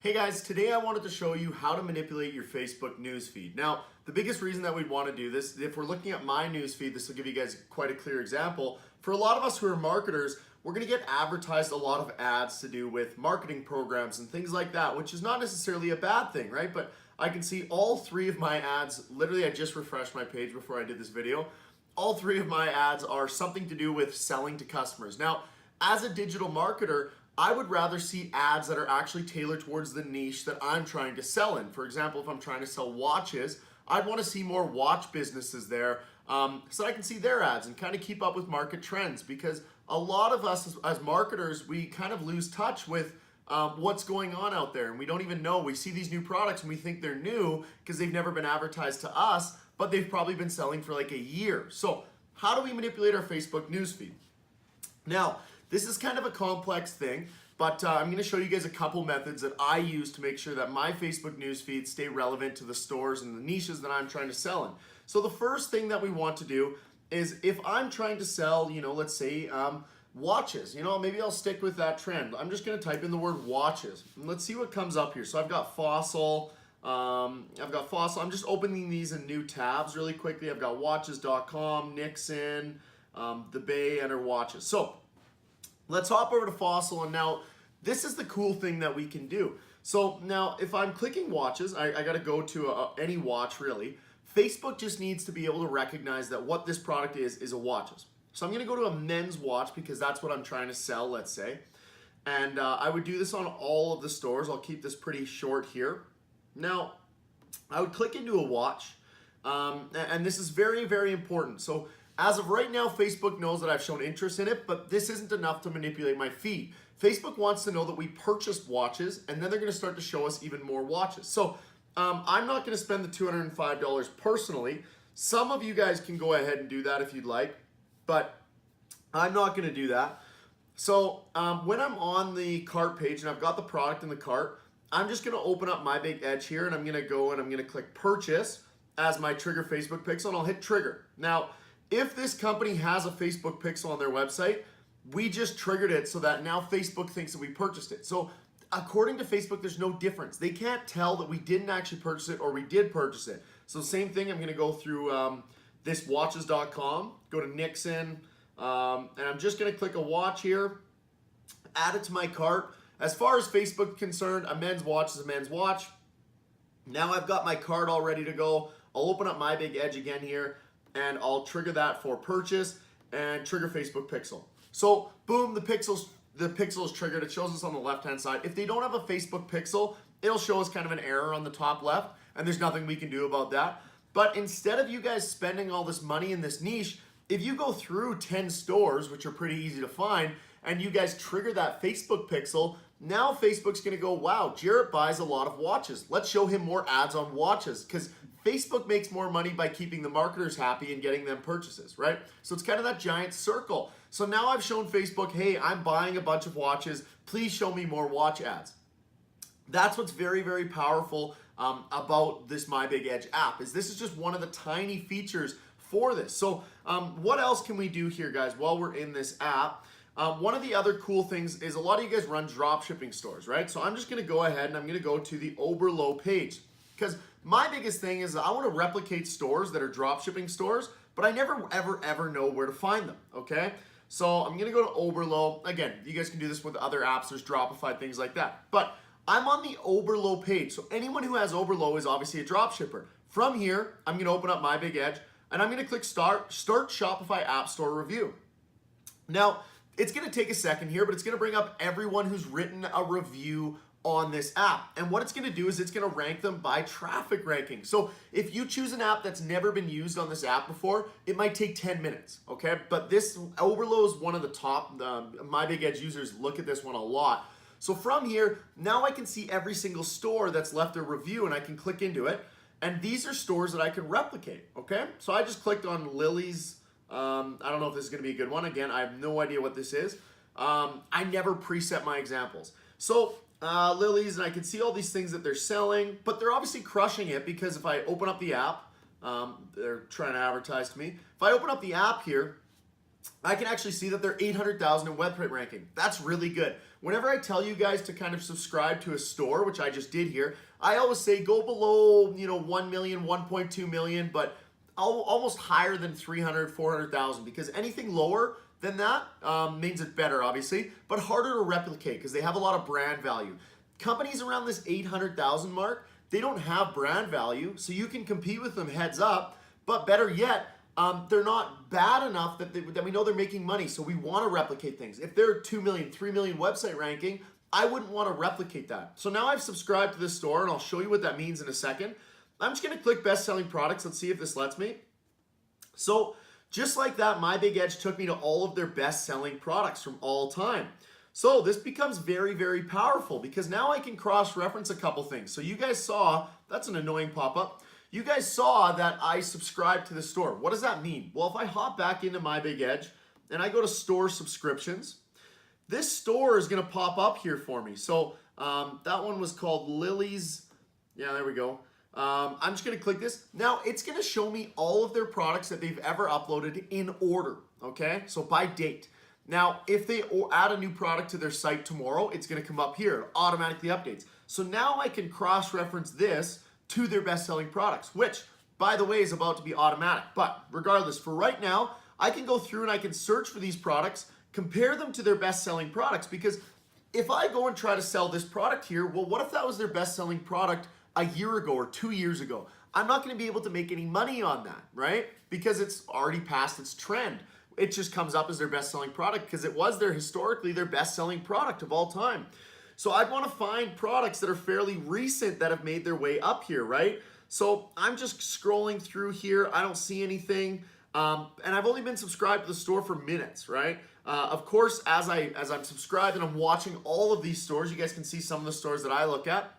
Hey guys, today I wanted to show you how to manipulate your Facebook newsfeed. Now, the biggest reason that we'd want to do this, if we're looking at my newsfeed, this will give you guys quite a clear example. For a lot of us who are marketers, we're going to get advertised a lot of ads to do with marketing programs and things like that, which is not necessarily a bad thing, right? But I can see all three of my ads, literally I just refreshed my page before I did this video. All three of my ads are something to do with selling to customers. Now, as a digital marketer, I would rather see ads that are actually tailored towards the niche that I'm trying to sell in. For example, if I'm trying to sell watches, I'd want to see more watch businesses there so I can see their ads and kind of keep up with market trends, because a lot of us as marketers, we kind of lose touch with what's going on out there, and we don't even know. We see these new products and we think they're new because they've never been advertised to us, but they've probably been selling for like a year. So how do we manipulate our Facebook newsfeed? Now, this is kind of a complex thing, but I'm going to show you guys a couple methods that I use to make sure that my Facebook newsfeed stay relevant to the stores and the niches that I'm trying to sell in. So the first thing that we want to do is, if I'm trying to sell, let's say watches, maybe I'll stick with that trend. I'm just going to type in the word watches and let's see what comes up here. So I've got Fossil. I'm just opening these in new tabs really quickly. I've got watches.com, Nixon, the Bay, and our watches. So let's hop over to Fossil, and now this is the cool thing that we can do. So now if I'm clicking watches, I got to go to any watch really. Facebook just needs to be able to recognize that what this product is a watches. So I'm going to go to a men's watch because that's what I'm trying to sell, let's say. And I would do this on all of the stores. I'll keep this pretty short here. Now, I would click into a watch, and this is very, very important. So as of right now, Facebook knows that I've shown interest in it, but this isn't enough to manipulate my feed. Facebook wants to know that we purchased watches, and then they're going to start to show us even more watches. So I'm not going to spend the $205 personally. Some of you guys can go ahead and do that if you'd like, but I'm not going to do that. So when I'm on the cart page and I've got the product in the cart, I'm just going to open up My Big Edge here, and I'm going to go and I'm going to click Purchase as my trigger Facebook pixel, and I'll hit Trigger. Now, if this company has a Facebook pixel on their website, we just triggered it so that now Facebook thinks that we purchased it. So according to Facebook, there's no difference. They can't tell that we didn't actually purchase it or we did purchase it. So same thing, I'm gonna go through this watches.com, go to Nixon, and I'm just gonna click a watch here, add it to my cart. As far as Facebook is concerned, a men's watch is a men's watch. Now I've got my cart all ready to go. I'll open up My Big Edge again here, and I'll trigger that for purchase and trigger Facebook pixel. So boom, the pixel is triggered. It shows us on the left-hand side. If they don't have a Facebook pixel, it'll show us kind of an error on the top left, and there's nothing we can do about that. But instead of you guys spending all this money in this niche, if you go through 10 stores, which are pretty easy to find, and you guys trigger that Facebook pixel, now Facebook's gonna go, wow, Jarrett buys a lot of watches. Let's show him more ads on watches, because Facebook makes more money by keeping the marketers happy and getting them purchases, right? So it's kind of that giant circle. So now I've shown Facebook, hey, I'm buying a bunch of watches. Please show me more watch ads. That's what's very, very powerful about this My Big Edge app, is this is just one of the tiny features for this. So what else can we do here, guys, while we're in this app? One of the other cool things is a lot of you guys run drop shipping stores, right? So I'm just gonna go ahead and I'm gonna go to the Belliveau page, because my biggest thing is I want to replicate stores that are drop shipping stores, but I never ever know where to find them, okay? So I'm gonna go to Belliveau. Again, you guys can do this with other apps, there's Dropify, things like that. But I'm on the Belliveau page, so anyone who has Belliveau is obviously a drop shipper. From here, I'm gonna open up My Big Edge, and I'm gonna click Start Shopify App Store Review. Now, it's gonna take a second here, but it's gonna bring up everyone who's written a review on this app. And what it's gonna do is it's gonna rank them by traffic ranking. So if you choose an app that's never been used on this app before, it might take 10 minutes, okay? But this Belliveau is one of the top, My Big Edge users look at this one a lot. So from here, now I can see every single store that's left a review, and I can click into it. And these are stores that I can replicate, okay? So I just clicked on Lily's. I don't know if this is gonna be a good one. Again, I have no idea what this is. I never preset my examples. So Lily's, and I can see all these things that they're selling, but they're obviously crushing it, because if I open up the app, they're trying to advertise to me. If I open up the app here, I can actually see that they're 800,000 in website ranking. That's really good. whenever I tell you guys to kind of subscribe to a store, which I just did here, I always say go below, 1 million, 1.2 million, but almost higher than 300, 400,000, because anything lower than that means it's better, obviously, but harder to replicate because they have a lot of brand value. Companies around this 800,000 mark, they don't have brand value, so you can compete with them heads up, but better yet, they're not bad enough that we know they're making money, so we want to replicate things. If they're 2 million, 3 million website ranking, I wouldn't want to replicate that. So now I've subscribed to this store, and I'll show you what that means in a second. I'm just going to click best-selling products. Let's see if this lets me. So just like that, My Big Edge took me to all of their best-selling products from all time. So this becomes very, very powerful because now I can cross-reference a couple things. So you guys saw, that's an annoying pop-up. You guys saw that I subscribed to the store. What does that mean? Well, if I hop back into My Big Edge and I go to store subscriptions, this store is gonna pop up here for me. So that one was called Lily's. Yeah, there we go. I'm just gonna click this. Now it's gonna show me all of their products that they've ever uploaded in order, okay? So by date. Now, if they add a new product to their site tomorrow, it's gonna come up here. It automatically updates. So now I can cross-reference this to their best-selling products, which, by the way, is about to be automatic. But regardless, for right now, I can go through and I can search for these products, compare them to their best-selling products, because if I go and try to sell this product here, well, what if that was their best-selling product a year ago or 2 years ago? I'm not gonna be able to make any money on that, right? Because it's already past its trend. It just comes up as their best-selling product because it was historically their best-selling product of all time. So I'd want to find products that are fairly recent that have made their way up here, right? So I'm just scrolling through here. I don't see anything. And I've only been subscribed to the store for minutes, right? Of course, as I'm subscribed and I'm watching all of these stores, you guys can see some of the stores that I look at.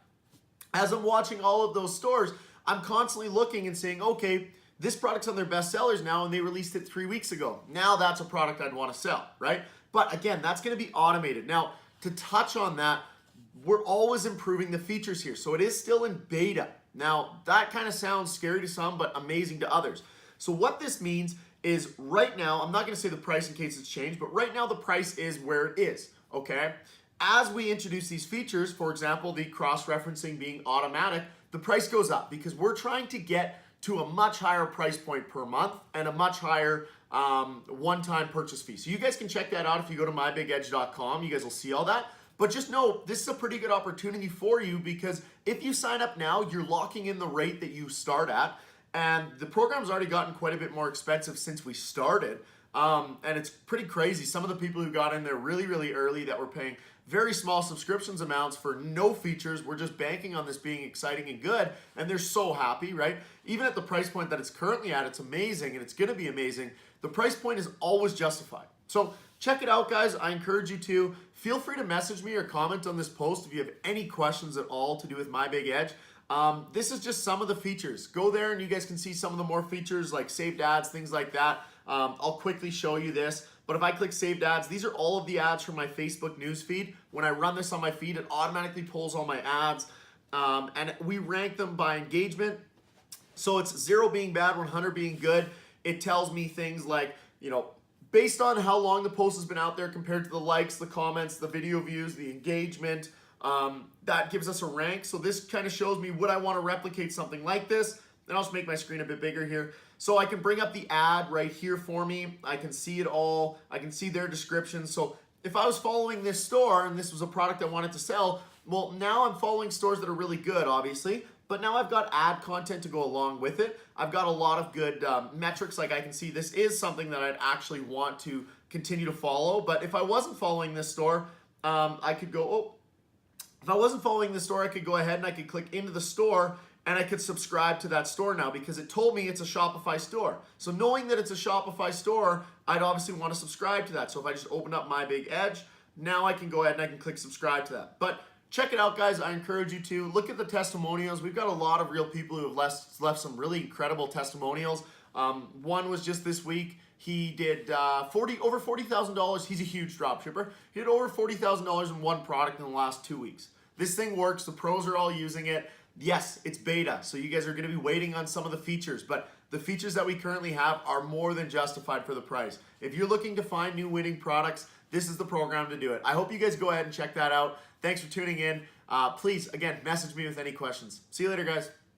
As I'm watching all of those stores, I'm constantly looking and saying, okay, this product's on their best sellers now and they released it 3 weeks ago. Now that's a product I'd want to sell, right? But again, that's going to be automated. Now, to touch on that, we're always improving the features here. So it is still in beta. Now, that kind of sounds scary to some, but amazing to others. So what this means is right now, I'm not going to say the price in case it's changed, but right now the price is where it is, okay? As we introduce these features, for example, the cross-referencing being automatic, the price goes up because we're trying to get to a much higher price point per month and a much higher one-time purchase fee. So you guys can check that out if you go to mybigedge.com. You guys will see all that. But just know, this is a pretty good opportunity for you because if you sign up now, you're locking in the rate that you start at. And the program's already gotten quite a bit more expensive since we started. And it's pretty crazy. Some of the people who got in there really, really early that were paying very small subscriptions amounts for no features. We're just banking on this being exciting and good. And they're so happy, right? Even at the price point that it's currently at, it's amazing and it's going to be amazing. The price point is always justified. So check it out, guys. I encourage you to. Feel free to message me or comment on this post if you have any questions at all to do with My Big Edge. This is just some of the features. Go there and you guys can see some of the more features like saved ads, things like that. I'll quickly show you this. But if I click saved ads, these are all of the ads from my Facebook newsfeed. When I run this on my feed, it automatically pulls all my ads. And we rank them by engagement. So it's 0 being bad, 100 being good. It tells me things like, based on how long the post has been out there compared to the likes, the comments, the video views, the engagement, that gives us a rank. So this kind of shows me, would I want to replicate something like this? And I'll just make my screen a bit bigger here. So I can bring up the ad right here for me. I can see it all. I can see their description. So if I was following this store and this was a product I wanted to sell, well, now I'm following stores that are really good, obviously. But now I've got ad content to go along with it. I've got a lot of good metrics. Like I can see this is something that I'd actually want to continue to follow. But if I wasn't following this store, I could go, if I wasn't following this store, I could go ahead and I could click into the store and I could subscribe to that store now because it told me it's a Shopify store. So knowing that it's a Shopify store, I'd obviously want to subscribe to that. So if I just open up My Big Edge, now I can go ahead and I can click subscribe to that. But check it out, guys. I encourage you to look at the testimonials. We've got a lot of real people who have left some really incredible testimonials. One was just this week. He did over $40,000. He's a huge dropshipper. He did over $40,000 in one product in the last 2 weeks. This thing works. The pros are all using it. Yes, it's beta, so you guys are going to be waiting on some of the features, but the features that we currently have are more than justified for the price. If you're looking to find new winning products, this is the program to do it. I hope you guys go ahead and check that out. Thanks for tuning in. Please, again, message me with any questions. See you later, guys.